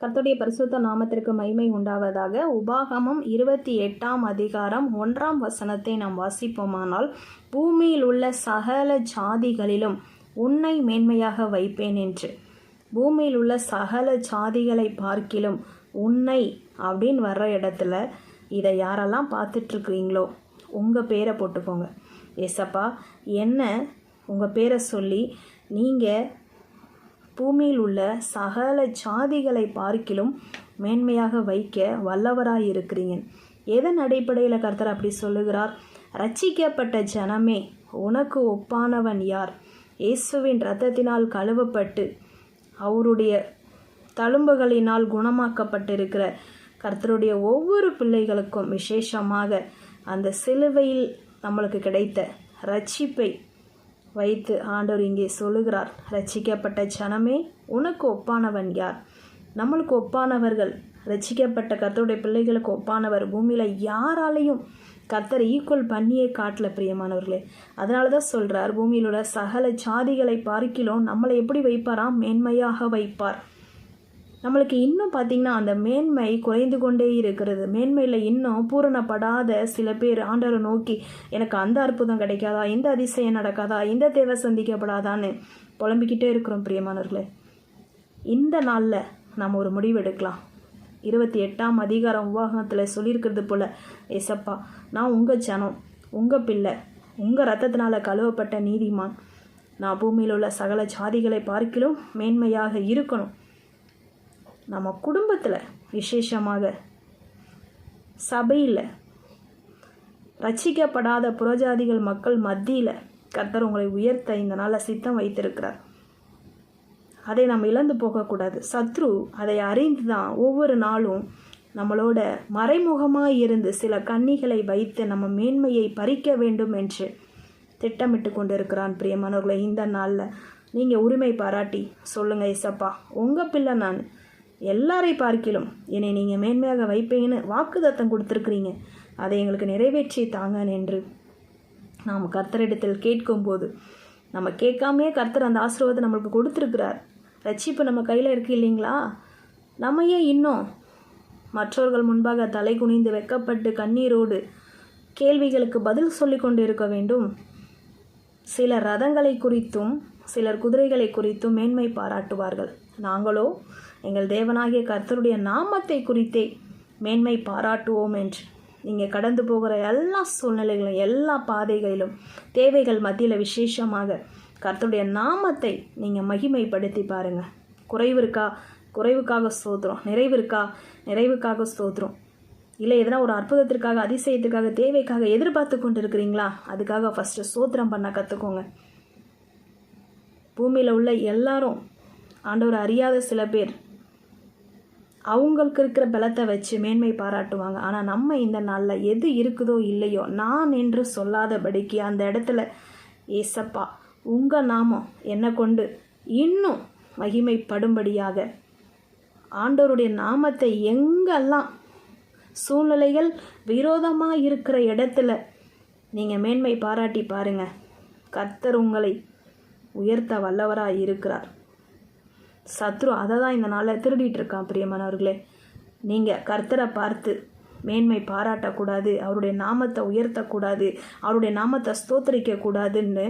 கர்த்தருடைய பரிசுத்த நாமத்திற்கு மகிமை உண்டாவதாக. உபாகமம் 28ஆம் அதிகாரம் 1ஆம் வசனத்தை நாம் வாசிப்போமானால், பூமியில் உள்ள சகல ஜாதிகளிலும் உன்னை மேன்மையாக வைப்பேன் என்று. பூமியில் உள்ள சகல ஜாதிகளை பார்க்கிலும் உன்னை அப்படின்னு வர்ற இடத்துல இதை யாரெல்லாம் பார்த்துட்ருக்குறீங்களோ உங்கள் பேரை போட்டுக்கோங்க. ஏசப்பா, என்ன உங்கள் பேரை சொல்லி நீங்கள் பூமியில் உள்ள சகல ஜாதிகளை பார்க்கிலும் மேன்மையாக வைக்க வல்லவராய் இருக்கிறீங்க. எதன் அடிப்படையில் கர்த்தர் அப்படி சொல்லுகிறார்? ரட்சிக்கப்பட்ட ஜனமே, உனக்கு ஒப்பானவன் யார்? இயேசுவின் இரத்தத்தினால் கழுவப்பட்டு அவருடைய தழும்புகளினால் குணமாக்கப்பட்டிருக்கிற கர்த்தருடைய ஒவ்வொரு பிள்ளைகளுக்கும் விசேஷமாக அந்த சிலுவையில் நம்மளுக்கு கிடைத்த ரட்சிப்பை வைத்து ஆண்டவர் இங்கே சொல்லுகிறார். ரட்சிக்கப்பட்ட ஜனமே, உனக்கு ஒப்பானவன் யார்? நம்மளுக்கு ஒப்பானவர்கள், ரட்சிக்கப்பட்ட கர்த்தருடைய பிள்ளைகளுக்கு ஒப்பானவர் பூமியில் யாராலையும் கர்த்தர் ஈக்குவல் பண்ணியே காட்டல பிரியமானவர்களே. அதனால தான் சொல்கிறார், பூமியில் உள்ள சகல ஜாதிகளை பார்க்கிலும் நம்மளை எப்படி வைப்பாராம்? மேன்மையாக வைப்பார். நம்மளுக்கு இன்னும் பார்த்திங்கன்னா அந்த மேன்மை குறைந்து கொண்டே இருக்கிறது. மேன்மையில் இன்னும் பூரணப்படாத சில பேர் ஆண்டவரை நோக்கி, எனக்கு அந்த அற்புதம் கிடைக்காதா, இந்த அதிசயம் நடக்காதா, இந்த தேவை சந்திக்கப்படாதான்னு புலம்பிக்கிட்டே இருக்கிறோம் பிரியமானவர்களே. இந்த நாளில் நம்ம ஒரு முடிவு எடுக்கலாம். 28ஆம் அதிகாரம் உபாகமத்தில் சொல்லியிருக்கிறது போல், ஏசப்பா, நான் உங்கள் ஜனம், உங்கள் பிள்ளை, உங்கள் ரத்தத்தினால் கழுவப்பட்ட நீதிமான். நான் பூமியில் உள்ள சகல ஜாதிகளை பார்க்கிலும் மேன்மையாக இருக்கணும். நம்ம குடும்பத்தில், விசேஷமாக சபையில், ரட்சிக்கப்படாத புறஜாதிகள் மக்கள் மத்தியில் கர்த்தர் உங்களை உயர்த்த இந்த நாளில் சித்தம் வைத்திருக்கிறார். அதை நம்ம இழந்து போகக்கூடாது. சத்ரு அதை அறிந்து தான் ஒவ்வொரு நாளும் நம்மளோட மறைமுகமாக இருந்து சில கண்ணிகளை வைத்து நம்ம மேன்மையை பறிக்க வேண்டும் என்று திட்டமிட்டு கொண்டு இருக்கிறான். பிரியமானவர்களை, இந்த நாளில் நீங்கள் உரிமை பாராட்டி சொல்லுங்கள், ஏசப்பா, உங்கள் பிள்ளை நான், எல்லாரை பார்க்கிலும் என்னை நீங்கள் மேன்மையாக வைப்பீங்கன்னு வாக்குத்தத்தம் கொடுத்துருக்குறீங்க. அதை எங்களுக்கு நிறைவேற்றி தாங்கன்னு என்று நாம் கர்த்தரிடத்தில் கேட்கும்போது, நம்ம கேட்காமே கர்த்தர் அந்த ஆசீர்வாதத்தை நம்மளுக்கு கொடுத்துருக்கிறார். ரட்சிப்பு நம்ம கையில் இருக்குது இல்லைங்களா? நம்ம ஏன் இன்னும் மற்றவர்கள் முன்பாக தலை குனிந்து வெக்கப்பட்டு கண்ணீரோடு கேள்விகளுக்கு பதில் சொல்லி கொண்டு இருக்க வேண்டும்? சிலர் ரதங்களை குறித்தும் சிலர் குதிரைகளை குறித்தும் மேன்மை பாராட்டுவார்கள். நாங்களோ எங்கள் தேவனாகிய கர்த்தருடைய நாமத்தை குறித்தே மேன்மை பாராட்டுவோம் என்று. நீங்கள் கடந்து போகிற எல்லா சூழ்நிலைகளும், எல்லா பாதைகளிலும், தேவைகள் மத்தியில் விசேஷமாக கர்த்தருடைய நாமத்தை நீங்கள் மகிமைப்படுத்தி பாருங்கள். குறைவு இருக்கா? குறைவுக்காக ஸ்தோத்திரம். நிறைவு இருக்கா? நிறைவுக்காக ஸ்தோத்திரம். இல்லை எதனா ஒரு அற்புதத்திற்காக, அதிசயத்துக்காக, தேவைக்காக எதிர்பார்த்து கொண்டு இருக்கிறீங்களா? அதுக்காக ஃபஸ்ட்டு ஸ்தோத்திரம் பண்ண கற்றுக்கோங்க. பூமியில் உள்ள எல்லாரும் ஆண்டவர் அறியாத சில பேர் அவங்களுக்கு இருக்கிற பலத்தை வச்சு மேன்மை பாராட்டுவாங்க. ஆனால் நம்ம இந்த நாளில் எது இருக்குதோ இல்லையோ, நான் என்று சொல்லாதபடிக்கு அந்த இடத்துல, ஏசப்பா, உங்கள் நாமம் என்னை கொண்டு இன்னும் மகிமைப்படும்படியாக ஆண்டவருடைய நாமத்தை எங்கெல்லாம் சூழ்நிலைகள் விரோதமாக இருக்கிற இடத்துல நீங்கள் மேன்மை பாராட்டி பாருங்கள். கர்த்தர் உங்களை உயர்த்த வல்லவராக இருக்கிறார். சத்ரு அதை தான் இந்த நாளில் திருடிட்டு இருக்கான். பிரியமானவர்களே, நீங்கள் கர்த்தரை பார்த்து மேன்மை பாராட்டக்கூடாது, அவருடைய நாமத்தை உயர்த்தக்கூடாது, அவருடைய நாமத்தை ஸ்தோத்திரிக்கக்கூடாதுன்னு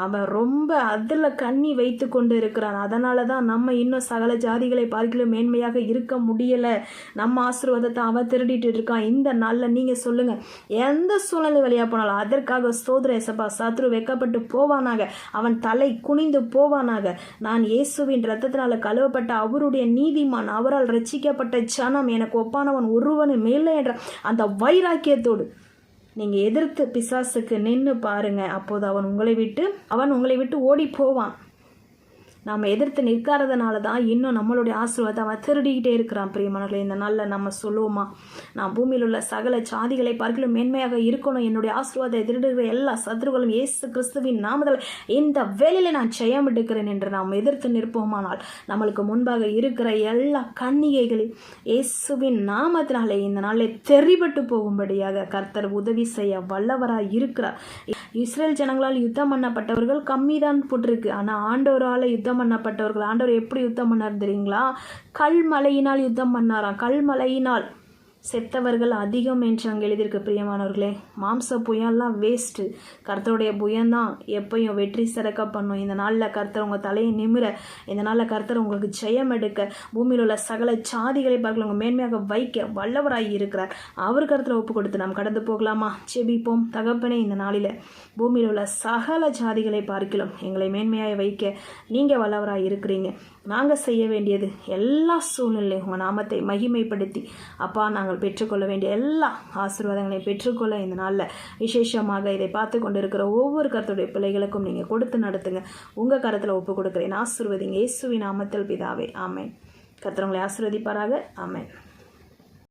அவன் ரொம்ப அதில் கண்ணி வைத்து கொண்டு இருக்கிறான். அதனால தான் நம்ம இன்னும் சகல ஜாதிகளை பார்க்கலும் மேன்மையாக இருக்க முடியலை. நம்ம ஆசீர்வாதத்தை அவன் திருடிட்டு இருக்கான். இந்த நாளில் நீங்கள் சொல்லுங்கள், எந்த சூழ்நிலை வழியாக போனாலும் அதற்காக ஸ்தோத்திர ஏசப்பா. சத்ரு வெக்கப்பட்டு போவானாக, அவன் தலை குனிந்து போவானாக. நான் இயேசுவின் இரத்தத்தினால் கழுவப்பட்ட அவருடைய நீதிமான், அவரால் ரட்சிக்கப்பட்ட ஜனம், எனக்கு ஒப்பானவன் ஒருவனு மேலே என்ற அந்த வைராக்கியத்தோடு நீங்கள் எதிர்த்து பிசாசுக்கு நின்று பாருங்கள். அப்போது அவன் உங்களை விட்டு ஓடி போவான். நாம் எதிர்த்து நிற்காததுனால தான் இன்னும் நம்மளுடைய ஆசீர்வாதத்தை அவன் திருடிக்கிட்டே இருக்கிறான். பிரியமானவர்களே, இந்த நாளில் நம்ம சொல்லுவோமா, நான் பூமியில் உள்ள சகல ஜாதிகளை பார்க்கலும் மேன்மையாக இருக்கணும். என்னுடைய ஆசீர்வாதத்தை திருடுகிற எல்லா சத்துருக்களும் இயேசு கிறிஸ்துவின் நாமத்தில் இந்த வேளையில் நான் ஜெயம் எடுக்கிறேன் என்று நாம் எதிர்த்து நிற்போமானால், நம்மளுக்கு முன்பாக இருக்கிற எல்லா கன்னிகைகளையும் இயேசுவின் நாமத்தினாலே இந்த நாளில் தெரிபட்டு போகும்படியாக கர்த்தர் உதவி செய்ய வல்லவராக இருக்கிறார். இஸ்ரேல் ஜனங்களால் யுத்தம் பண்ணப்பட்டவர்கள் கம்மி தான் போட்டிருக்கு. ஆனால் ஆண்டவரால் யுத்தம் யுத்தம் பண்ணப்பட்டவர்கள். ஆண்டவர் எப்படி யுத்தம் பண்ணார் தெரியுங்களா? கல்மலையினால் யுத்தம் பண்ணாராம். கல்மலையினால் செத்தவர்கள் அதிகம் என்று அங்கே எழுதியிருக்கு. பிரியமானவர்களே, மாம்ச புயல்லாம் வேஸ்ட்டு. கர்த்தருடைய புயம்தான் எப்பயும் வெற்றி சிறக்க பண்ணும். இந்த நாளில் கர்த்தர் உங்கள் தலையை நிமிர, இந்த நாளில் கர்த்தர் உங்களுக்கு ஜெயம் எடுக்க, பூமியில் உள்ள சகல சாதிகளை பார்க்கல உங்கள் மேன்மையாக வைக்க வல்லவராய் இருக்கிறார். அவர் கர்த்தரை ஒப்பு கொடுத்து நாம் கடந்து போகலாமா? செபிப்போம். தகப்பனே, இந்த நாளில் பூமியில் உள்ள சகல ஜாதிகளை பார்க்கலாம் எங்களை மேன்மையாக வைக்க நீங்கள் வல்லவராய் இருக்கிறீங்க. நாங்கள் செய்ய வேண்டியது எல்லா சூழ்நிலையும் உங்கள் நாமத்தை மகிமைப்படுத்தி அப்பா நாங்கள் பெற்றுக்கொள்ள வேண்டிய எல்லா ஆசீர்வாதங்களையும் பெற்றுக்கொள்ள இந்த நாளில் விசேஷமாக இதை பார்த்து கொண்டு இருக்கிற ஒவ்வொரு கர்த்தருடைய பிள்ளைகளுக்கும் நீங்கள் கொடுத்து நடத்துங்க. உங்கள் கரத்தில் ஒப்பு கொடுக்குறேன். ஆசீர்வதிங்க. இயேசுவின் நாமத்தில் பிதாவே, ஆமென். கர்த்தர் உங்களை ஆசீர்வதிப்பாராக. ஆமென்.